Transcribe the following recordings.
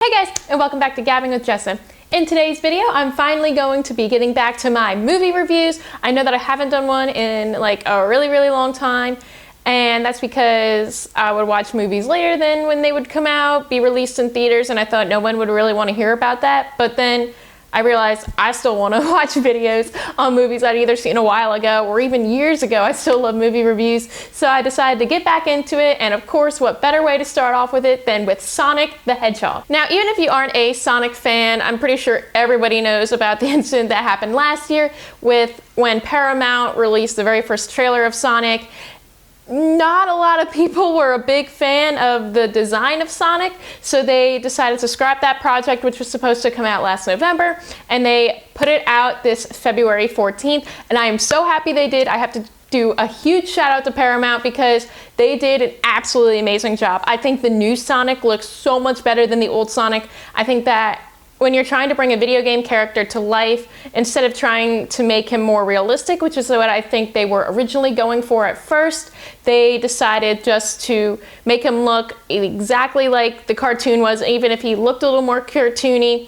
Hey guys, and welcome back to Gabbing with Jessa. In today's video, I'm finally going to be getting back to my movie reviews. I know that I haven't done one in like a really long time, and that's because I would watch movies later than when they would come out, be released in theaters, and I thought no one would really want to hear about that. But then I realized I still want to watch videos on movies I'd either seen a while ago or even years ago. I still love movie reviews, so I decided to get back into it, and of course, what better way to start off with it than with Sonic the Hedgehog. Now, even if you aren't a Sonic fan, I'm pretty sure everybody knows about the incident that happened last year with when Paramount released the very first trailer of Sonic. Not a lot of people were a big fan of the design of Sonic, so they decided to scrap that project, which was supposed to come out last November, and they put it out this February 14th, and I am so happy they did. I have to do a huge shout out to Paramount because they did an absolutely amazing job. I think the new Sonic looks so much better than the old Sonic. I think that when you're trying to bring a video game character to life, instead of trying to make him more realistic, which is what I think they were originally going for at first, they decided just to make him look exactly like the cartoon was, even if he looked a little more cartoony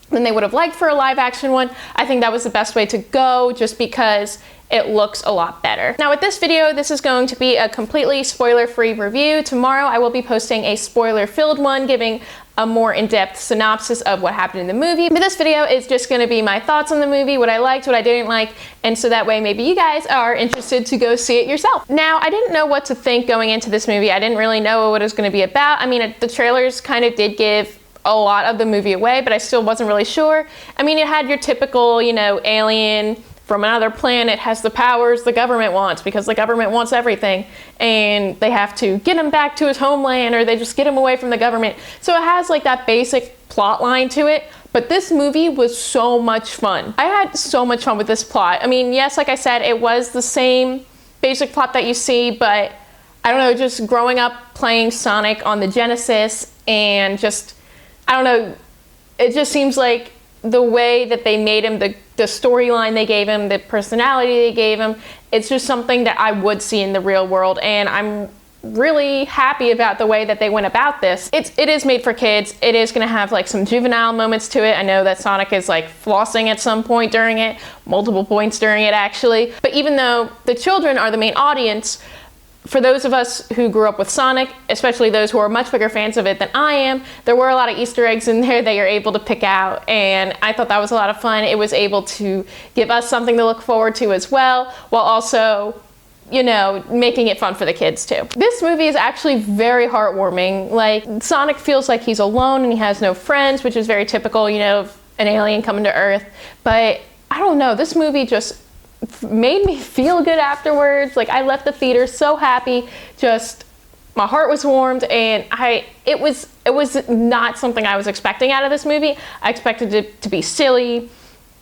than they would have liked for a live action one. I think that was the best way to go, just because it looks a lot better. Now with this video, this is going to be a completely spoiler-free review. Tomorrow I will be posting a spoiler-filled one, giving a more in-depth synopsis of what happened in the movie. But this video is just gonna be my thoughts on the movie, what I liked, what I didn't like, and so that way maybe you guys are interested to go see it yourself. Now, I didn't know what to think going into this movie. I didn't really know what it was gonna be about. I mean, the trailers kind of did give a lot of the movie away, but I still wasn't really sure. I mean, it had your typical, you know, alien from another planet has the powers the government wants because the government wants everything, and they have to get him back to his homeland or they just get him away from the government. So it has like that basic plot line to it, but this movie was so much fun. I had so much fun with this plot. I mean, yes, like I said, it was the same basic plot that you see, but I don't know, just growing up playing Sonic on the Genesis and just, I don't know, it just seems like the way that they made him, the storyline they gave him, the personality they gave him, it's just something that I would see in the real world, and I'm really happy about the way that they went about this. It is made for kids. It is going to have like some juvenile moments to it. I know that Sonic is like flossing at some point during it, multiple points during it actually, but even though the children are the main audience, for those of us who grew up with Sonic, especially those who are much bigger fans of it than I am, there were a lot of Easter eggs in there that you're able to pick out, and I thought that was a lot of fun. It was able to give us something to look forward to as well, while also, you know, making it fun for the kids too. This movie is actually very heartwarming. Like, Sonic feels like he's alone and he has no friends, which is very typical, you know, of an alien coming to Earth, but I don't know, this movie just made me feel good afterwards. Like, I left the theater so happy, just my heart was warmed, and it was not something I was expecting out of this movie. I expected it to be silly,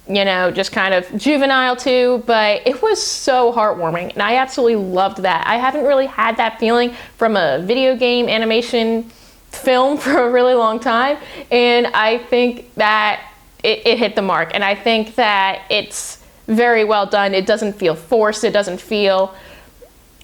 you know, just kind of juvenile too, but it was so heartwarming, and I absolutely loved that. I haven't really had that feeling from a video game animation film for a really long time, and I think that it hit the mark, and I think that it's very well done. It doesn't feel forced. It doesn't feel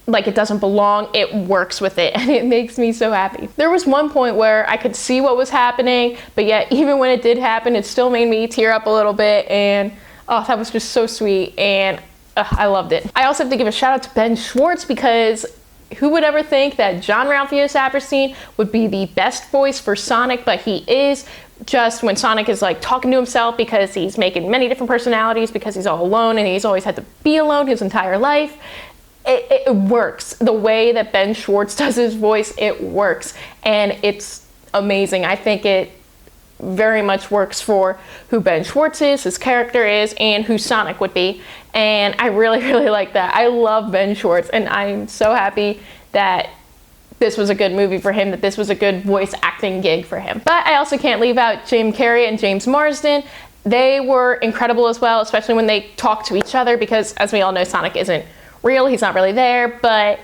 like it doesn't belong. It works with it, and it makes me so happy. There was one point where I could see what was happening, but yet even when it did happen, it still made me tear up a little bit, and oh, that was just so sweet, and I loved it. I also have to give a shout out to Ben Schwartz, because who would ever think that Jean-Ralphio Saperstein would be the best voice for Sonic, but he is. Just when Sonic is like talking to himself because he's making many different personalities because he's all alone and he's always had to be alone his entire life, it works. The way that Ben Schwartz does his voice, it works, and it's amazing. I think it very much works for who Ben Schwartz is, his character is, and who Sonic would be, and I really like that. I love Ben Schwartz, and I'm so happy that this was a good movie for him, that this was a good voice acting gig for him. But I also can't leave out Jim Carrey and James Marsden. They were incredible as well, especially when they talk to each other, because as we all know, Sonic isn't real, he's not really there, but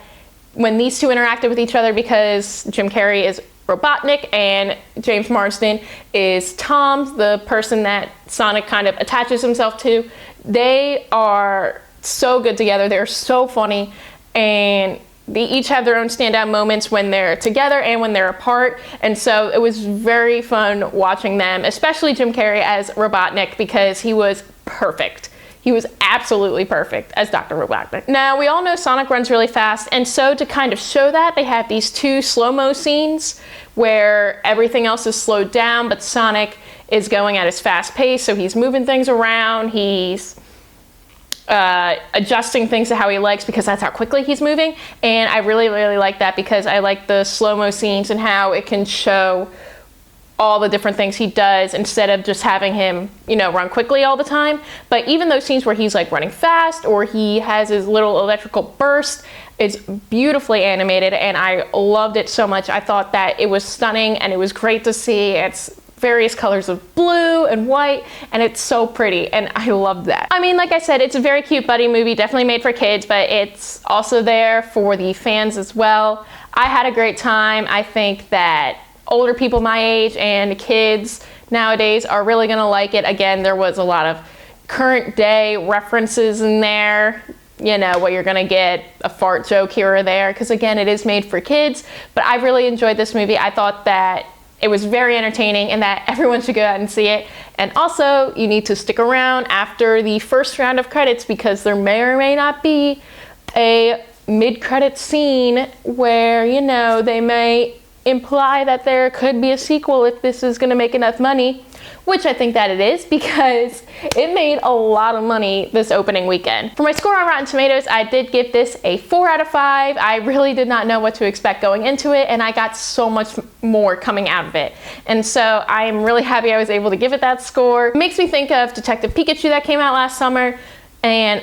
when these two interacted with each other, because Jim Carrey is Robotnik and James Marsden is Tom, the person that Sonic kind of attaches himself to, they are so good together. They're so funny, and they each have their own standout moments when they're together and when they're apart. And so it was very fun watching them, especially Jim Carrey as Robotnik, because he was perfect. He was absolutely perfect as Dr. Robotnik. Now, we all know Sonic runs really fast, and so to kind of show that, they have these two slow-mo scenes where everything else is slowed down, but Sonic is going at his fast pace, so he's moving things around, he's adjusting things to how he likes because that's how quickly he's moving. And I really, really like that because I like the slow-mo scenes and how it can show all the different things he does instead of just having him, you know, run quickly all the time. But even those scenes where he's like running fast or he has his little electrical burst, it's beautifully animated and I loved it so much. I thought that it was stunning and it was great to see. It's various colors of blue and white, and it's so pretty, and I love that. I mean, like I said, it's a very cute buddy movie, definitely made for kids, but it's also there for the fans as well. I had a great time. I think that older people my age and kids nowadays are really gonna like it. Again, there was a lot of current day references in there, you know, what you're gonna get a fart joke here or there, because again, it is made for kids, but I really enjoyed this movie. I thought that it was very entertaining and that everyone should go out and see it. And also, you need to stick around after the first round of credits because there may or may not be a mid-credit scene where, you know, they may imply that there could be a sequel if this is gonna make enough money, which I think that it is because it made a lot of money this opening weekend. For my score on Rotten Tomatoes, I did give this a 4 out of 5. I really did not know what to expect going into it, and I got so much more coming out of it. And so I am really happy I was able to give it that score. It makes me think of Detective Pikachu that came out last summer, and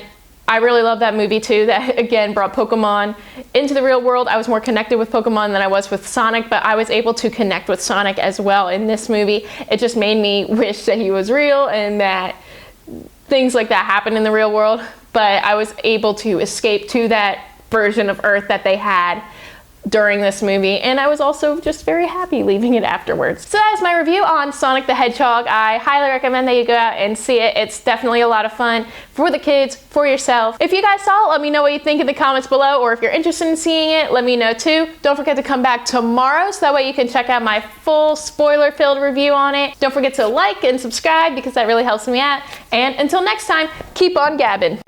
I really love that movie too. That again brought Pokemon into the real world. I was more connected with Pokemon than I was with Sonic, but I was able to connect with Sonic as well in this movie. It just made me wish that he was real and that things like that happen in the real world. But I was able to escape to that version of Earth that they had during this movie, and I was also just very happy leaving it afterwards. So that is my review on Sonic the Hedgehog. I highly recommend that you go out and see it. It's definitely a lot of fun for the kids, for yourself. If you guys saw it, let me know what you think in the comments below, or if you're interested in seeing it, let me know too. Don't forget to come back tomorrow so that way you can check out my full spoiler-filled review on it. Don't forget to like and subscribe because that really helps me out. And until next time, keep on gabbing.